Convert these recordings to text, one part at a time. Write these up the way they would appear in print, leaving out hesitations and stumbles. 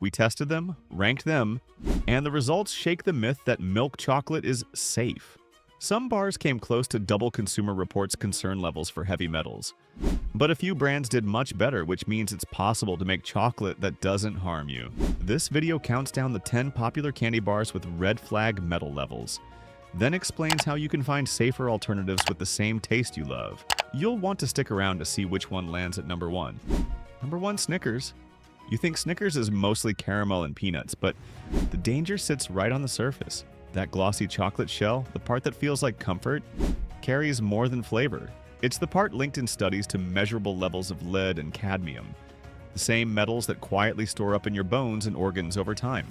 We tested them, ranked them, and the results shake the myth that milk chocolate is safe. Some bars came close to double Consumer Reports' concern levels for heavy metals. But a few brands did much better, which means it's possible to make chocolate that doesn't harm you. This video counts down the 10 popular candy bars with red flag metal levels, then explains how you can find safer alternatives with the same taste you love. You'll want to stick around to see which one lands at number 1. Number 1, Snickers. You think Snickers is mostly caramel and peanuts, but the danger sits right on the surface. That glossy chocolate shell, the part that feels like comfort, carries more than flavor. It's the part linked in studies to measurable levels of lead and cadmium, the same metals that quietly store up in your bones and organs over time.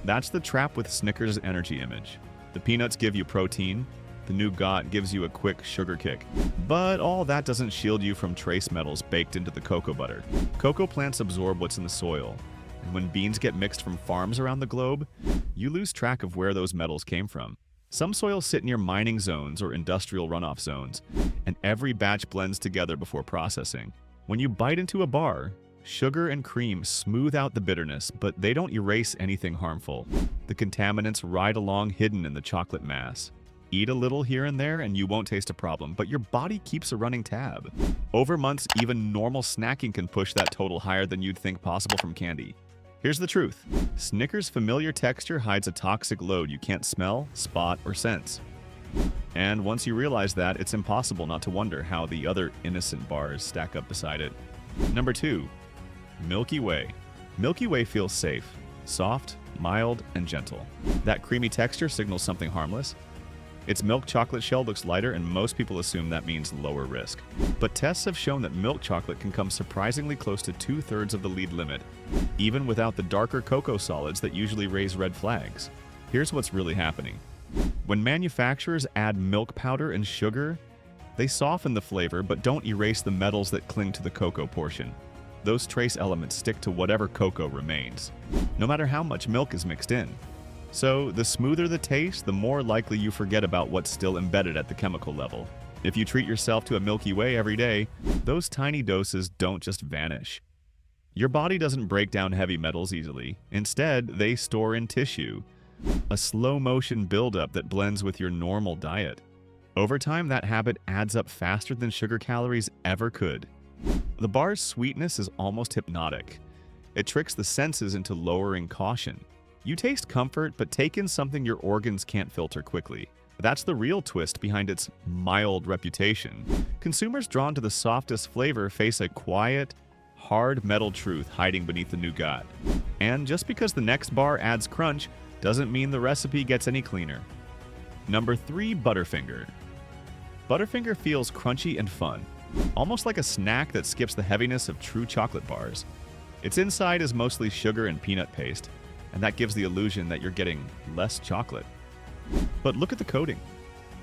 That's the trap with Snickers' energy image. The peanuts give you protein, the nougat gives you a quick sugar kick. But all that doesn't shield you from trace metals baked into the cocoa butter. Cocoa plants absorb what's in the soil, and when beans get mixed from farms around the globe, you lose track of where those metals came from. Some soils sit near mining zones or industrial runoff zones, and every batch blends together before processing. When you bite into a bar, sugar and cream smooth out the bitterness, but they don't erase anything harmful. The contaminants ride along hidden in the chocolate mass. Eat a little here and there and you won't taste a problem, but your body keeps a running tab. Over months, even normal snacking can push that total higher than you'd think possible from candy. Here's the truth. Snickers' familiar texture hides a toxic load you can't smell, spot, or sense. And once you realize that, it's impossible not to wonder how the other innocent bars stack up beside it. Number 2. Milky Way. Milky Way feels safe, soft, mild, and gentle. That creamy texture signals something harmless. Its milk chocolate shell looks lighter, and most people assume that means lower risk. But tests have shown that milk chocolate can come surprisingly close to 2/3 of the lead limit, even without the darker cocoa solids that usually raise red flags. Here's what's really happening. When manufacturers add milk powder and sugar, they soften the flavor but don't erase the metals that cling to the cocoa portion. Those trace elements stick to whatever cocoa remains, no matter how much milk is mixed in. So, the smoother the taste, the more likely you forget about what's still embedded at the chemical level. If you treat yourself to a Milky Way every day, those tiny doses don't just vanish. Your body doesn't break down heavy metals easily. Instead, they store in tissue, a slow-motion buildup that blends with your normal diet. Over time, that habit adds up faster than sugar calories ever could. The bar's sweetness is almost hypnotic. It tricks the senses into lowering caution. You taste comfort, but take in something your organs can't filter quickly. That's the real twist behind its mild reputation. Consumers drawn to the softest flavor face a quiet, hard metal truth hiding beneath the nougat. And just because the next bar adds crunch doesn't mean the recipe gets any cleaner. Number 3, Butterfinger. Butterfinger feels crunchy and fun, almost like a snack that skips the heaviness of true chocolate bars. Its inside is mostly sugar and peanut paste, and that gives the illusion that you're getting less chocolate. But look at the coating.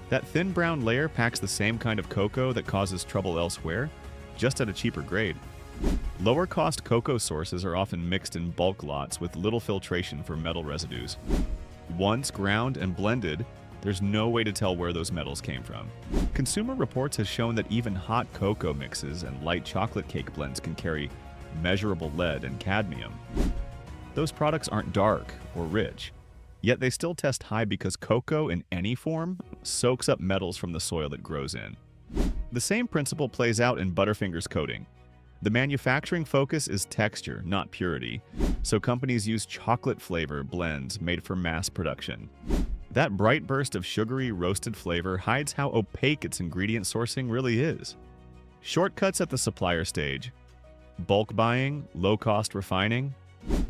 That thin brown layer packs the same kind of cocoa that causes trouble elsewhere, just at a cheaper grade. Lower-cost cocoa sources are often mixed in bulk lots with little filtration for metal residues. Once ground and blended, there's no way to tell where those metals came from. Consumer Reports has shown that even hot cocoa mixes and light chocolate cake blends can carry measurable lead and cadmium. Those products aren't dark or rich, yet they still test high because cocoa in any form soaks up metals from the soil it grows in. The same principle plays out in Butterfinger's coating. The manufacturing focus is texture, not purity, so companies use chocolate flavor blends made for mass production. That bright burst of sugary, roasted flavor hides how opaque its ingredient sourcing really is. Shortcuts at the supplier stage. Bulk buying, low-cost refining.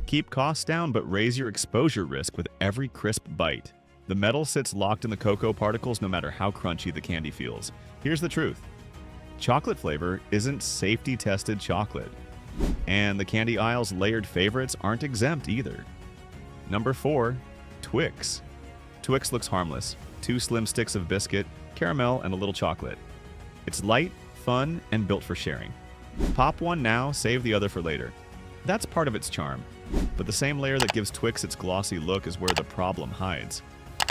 Keep costs down but raise your exposure risk with every crisp bite. The metal sits locked in the cocoa particles no matter how crunchy the candy feels. Here's the truth. Chocolate flavor isn't safety-tested chocolate. And the candy aisle's layered favorites aren't exempt either. Number 4, Twix. Twix looks harmless. 2 slim sticks of biscuit, caramel, and a little chocolate. It's light, fun, and built for sharing. Pop one now, save the other for later. That's part of its charm. But the same layer that gives Twix its glossy look is where the problem hides.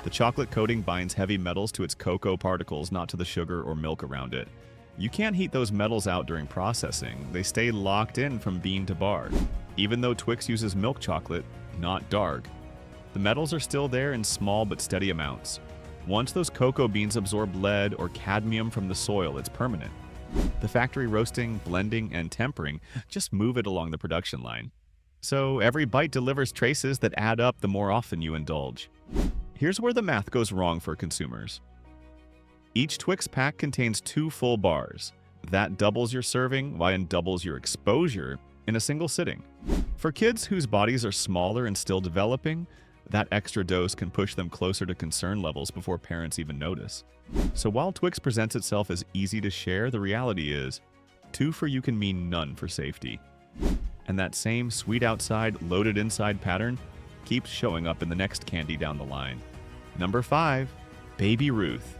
The chocolate coating binds heavy metals to its cocoa particles, not to the sugar or milk around it. You can't heat those metals out during processing. They stay locked in from bean to bar. Even though Twix uses milk chocolate, not dark, the metals are still there in small but steady amounts. Once those cocoa beans absorb lead or cadmium from the soil, it's permanent. The factory roasting, blending, and tempering just move it along the production line. So every bite delivers traces that add up the more often you indulge. Here's where the math goes wrong for consumers. Each Twix pack contains 2 full bars. That doubles your serving and doubles your exposure in a single sitting. For kids whose bodies are smaller and still developing, that extra dose can push them closer to concern levels before parents even notice. So while Twix presents itself as easy to share, the reality is 2 for you can mean none for safety. And that same sweet outside, loaded inside pattern keeps showing up in the next candy down the line. Number 5, Baby Ruth.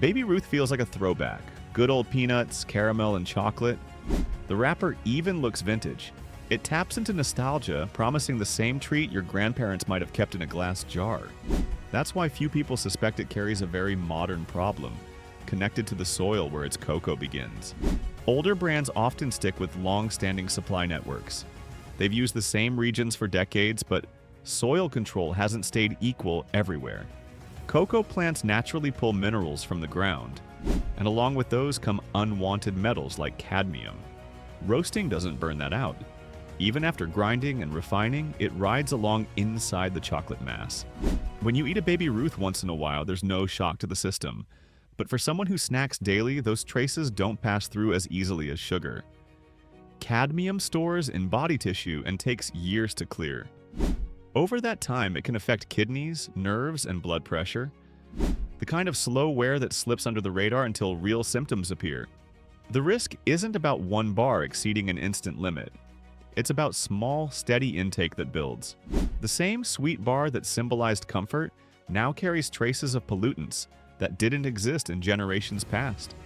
Baby Ruth feels like a throwback. Good old peanuts, caramel, and chocolate. The wrapper even looks vintage. It taps into nostalgia, promising the same treat your grandparents might have kept in a glass jar. That's why few people suspect it carries a very modern problem, connected to the soil where its cocoa begins. Older brands often stick with long-standing supply networks. They've used the same regions for decades, but soil control hasn't stayed equal everywhere. Cocoa plants naturally pull minerals from the ground, and along with those come unwanted metals like cadmium. Roasting doesn't burn that out. Even after grinding and refining, it rides along inside the chocolate mass. When you eat a Baby Ruth once in a while, there's no shock to the system. But for someone who snacks daily, those traces don't pass through as easily as sugar. Cadmium stores in body tissue and takes years to clear. Over that time, it can affect kidneys, nerves, and blood pressure. The kind of slow wear that slips under the radar until real symptoms appear. The risk isn't about 1 bar exceeding an instant limit. It's about small, steady intake that builds. The same sweet bar that symbolized comfort now carries traces of pollutants that didn't exist in generations past.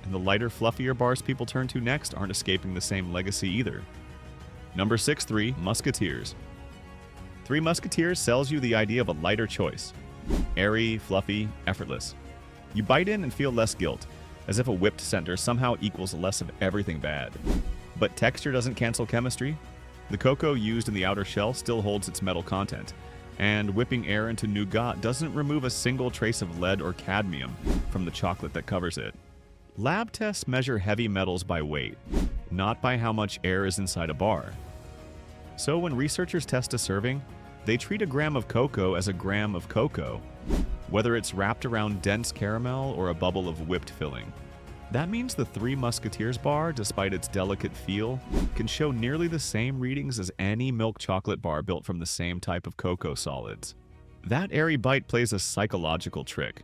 And the lighter, fluffier bars people turn to next aren't escaping the same legacy either. Number 6, 3 Musketeers. 3 Musketeers sells you the idea of a lighter choice. Airy, fluffy, effortless. You bite in and feel less guilt, as if a whipped center somehow equals less of everything bad. But texture doesn't cancel chemistry. The cocoa used in the outer shell still holds its metal content, and whipping air into nougat doesn't remove a single trace of lead or cadmium from the chocolate that covers it. Lab tests measure heavy metals by weight, not by how much air is inside a bar. So when researchers test a serving, they treat a gram of cocoa as a gram of cocoa, whether it's wrapped around dense caramel or a bubble of whipped filling. That means the 3 Musketeers bar, despite its delicate feel, can show nearly the same readings as any milk chocolate bar built from the same type of cocoa solids. That airy bite plays a psychological trick.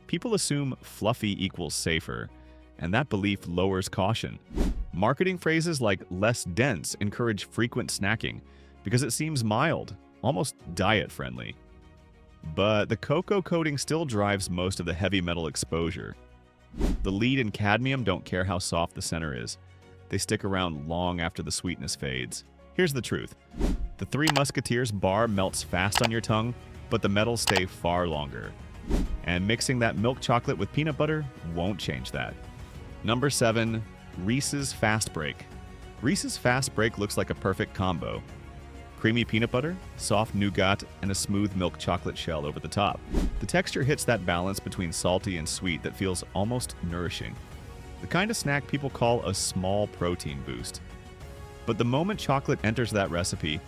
People assume fluffy equals safer, and that belief lowers caution. Marketing phrases like less dense encourage frequent snacking because it seems mild, almost diet-friendly. But the cocoa coating still drives most of the heavy metal exposure. The lead and cadmium don't care how soft the center is. They stick around long after the sweetness fades. Here's the truth. The 3 Musketeers bar melts fast on your tongue, but the metals stay far longer. And mixing that milk chocolate with peanut butter won't change that. Number 7, Reese's Fast Break. Reese's Fast Break looks like a perfect combo. Creamy peanut butter, soft nougat, and a smooth milk chocolate shell over the top. The texture hits that balance between salty and sweet that feels almost nourishing. The kind of snack people call a small protein boost. But the moment chocolate enters that recipe,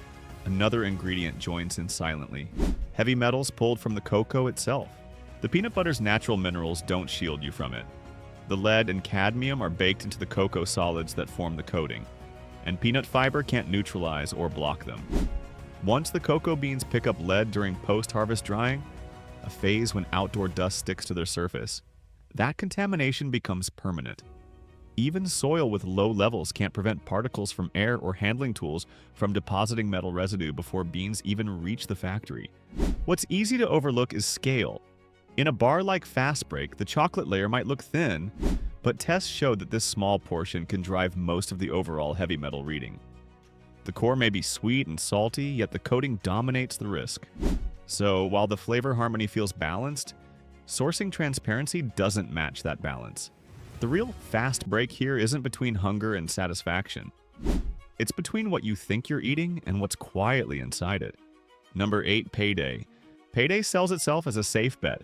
another ingredient joins in silently. Heavy metals pulled from the cocoa itself. The peanut butter's natural minerals don't shield you from it. The lead and cadmium are baked into the cocoa solids that form the coating, and peanut fiber can't neutralize or block them. Once the cocoa beans pick up lead during post-harvest drying, a phase when outdoor dust sticks to their surface, that contamination becomes permanent. Even soil with low levels can't prevent particles from air or handling tools from depositing metal residue before beans even reach the factory. What's easy to overlook is scale. In a bar like Fast Break, the chocolate layer might look thin, but tests show that this small portion can drive most of the overall heavy metal reading. The core may be sweet and salty, yet the coating dominates the risk. So while the flavor harmony feels balanced, sourcing transparency doesn't match that balance. The real fast break here isn't between hunger and satisfaction. It's between what you think you're eating and what's quietly inside it. Number 8, Payday. Payday sells itself as a safe bet.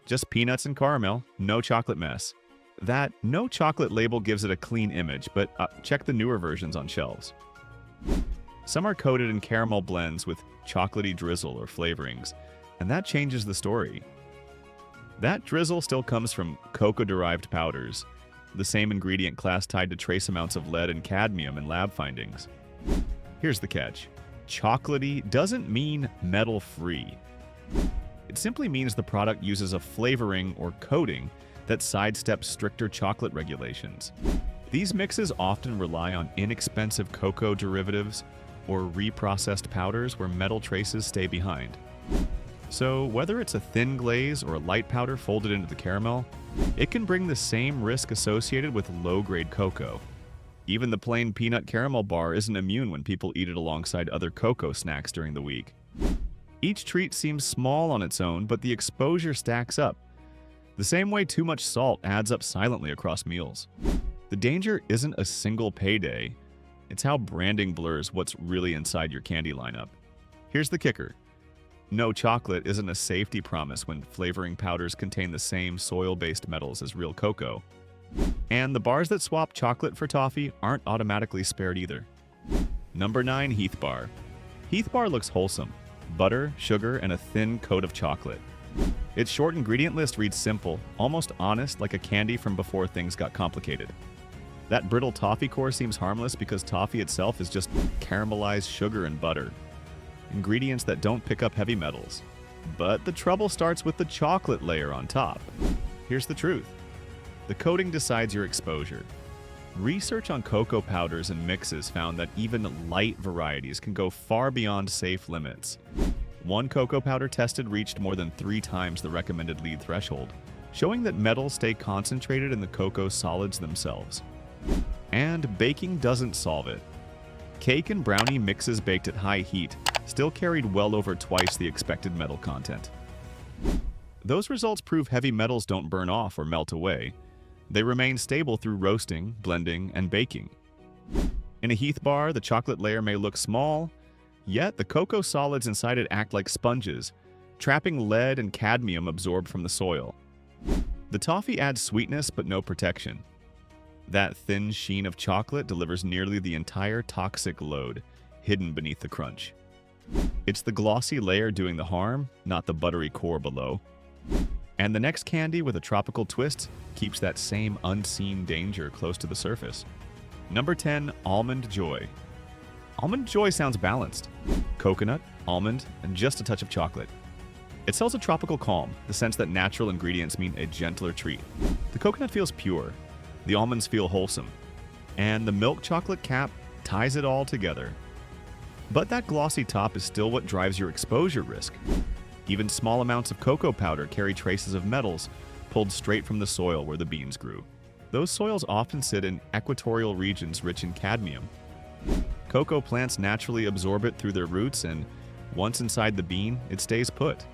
Just peanuts and caramel, no chocolate mess. That no chocolate label gives it a clean image, but check the newer versions on shelves. Some are coated in caramel blends with chocolatey drizzle or flavorings, and that changes the story. That drizzle still comes from cocoa-derived powders, the same ingredient class tied to trace amounts of lead and cadmium in lab findings. Here's the catch. Chocolaty doesn't mean metal-free. It simply means the product uses a flavoring or coating that sidesteps stricter chocolate regulations. These mixes often rely on inexpensive cocoa derivatives or reprocessed powders where metal traces stay behind. So whether it's a thin glaze or a light powder folded into the caramel, it can bring the same risk associated with low-grade cocoa. Even the plain peanut caramel bar isn't immune when people eat it alongside other cocoa snacks during the week. Each treat seems small on its own, but the exposure stacks up. The same way too much salt adds up silently across meals. The danger isn't a single Payday, it's how branding blurs what's really inside your candy lineup. Here's the kicker. No chocolate isn't a safety promise when flavoring powders contain the same soil-based metals as real cocoa. And the bars that swap chocolate for toffee aren't automatically spared either. Number 9, Heath Bar. Heath Bar looks wholesome. Butter, sugar, and a thin coat of chocolate. Its short ingredient list reads simple, almost honest, like a candy from before things got complicated. That brittle toffee core seems harmless because toffee itself is just caramelized sugar and butter. Ingredients that don't pick up heavy metals. But the trouble starts with the chocolate layer on top. Here's the truth. The coating decides your exposure. Research on cocoa powders and mixes found that even light varieties can go far beyond safe limits. One cocoa powder tested reached more than 3 times the recommended lead threshold, showing that metals stay concentrated in the cocoa solids themselves. And baking doesn't solve it. Cake and brownie mixes baked at high heat still carried well over twice the expected metal content. Those results prove heavy metals don't burn off or melt away. They remain stable through roasting, blending, and baking. In a Heath Bar, the chocolate layer may look small, yet the cocoa solids inside it act like sponges, trapping lead and cadmium absorbed from the soil. The toffee adds sweetness but no protection. That thin sheen of chocolate delivers nearly the entire toxic load, hidden beneath the crunch. It's the glossy layer doing the harm, not the buttery core below. And the next candy with a tropical twist keeps that same unseen danger close to the surface. Number 10, Almond Joy. Almond Joy sounds balanced. Coconut, almond, and just a touch of chocolate. It sells a tropical calm, the sense that natural ingredients mean a gentler treat. The coconut feels pure, the almonds feel wholesome, and the milk chocolate cap ties it all together. But that glossy top is still what drives your exposure risk. Even small amounts of cocoa powder carry traces of metals pulled straight from the soil where the beans grew. Those soils often sit in equatorial regions rich in cadmium. Cocoa plants naturally absorb it through their roots, and once inside the bean, it stays put.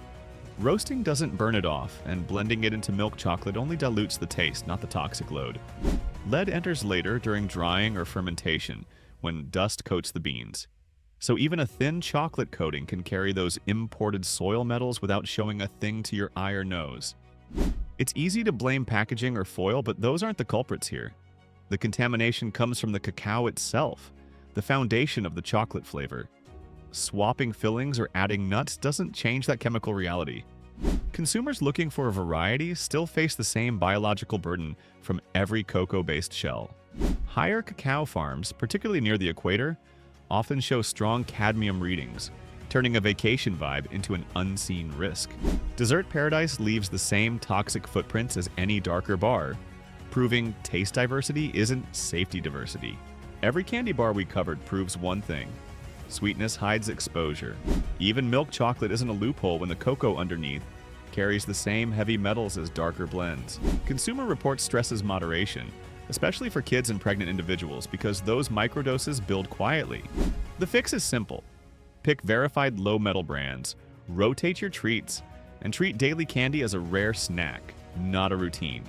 Roasting doesn't burn it off, and blending it into milk chocolate only dilutes the taste, not the toxic load. Lead enters later during drying or fermentation, when dust coats the beans. So even a thin chocolate coating can carry those imported soil metals without showing a thing to your eye or nose. It's easy to blame packaging or foil, but those aren't the culprits here. The contamination comes from the cacao itself, the foundation of the chocolate flavor. Swapping fillings or adding nuts doesn't change that chemical reality. Consumers looking for a variety still face the same biological burden from every cocoa-based shell. Higher cacao farms, particularly near the equator, often show strong cadmium readings, turning a vacation vibe into an unseen risk. Dessert Paradise leaves the same toxic footprints as any darker bar, proving taste diversity isn't safety diversity. Every candy bar we covered proves one thing: sweetness hides exposure. Even milk chocolate isn't a loophole when the cocoa underneath carries the same heavy metals as darker blends. Consumer Reports stresses moderation, especially for kids and pregnant individuals, because those microdoses build quietly. The fix is simple. Pick verified low-metal brands, rotate your treats, and treat daily candy as a rare snack, not a routine.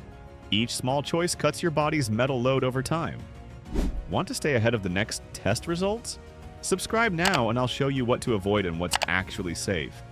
Each small choice cuts your body's metal load over time. Want to stay ahead of the next test results? Subscribe now and I'll show you what to avoid and what's actually safe.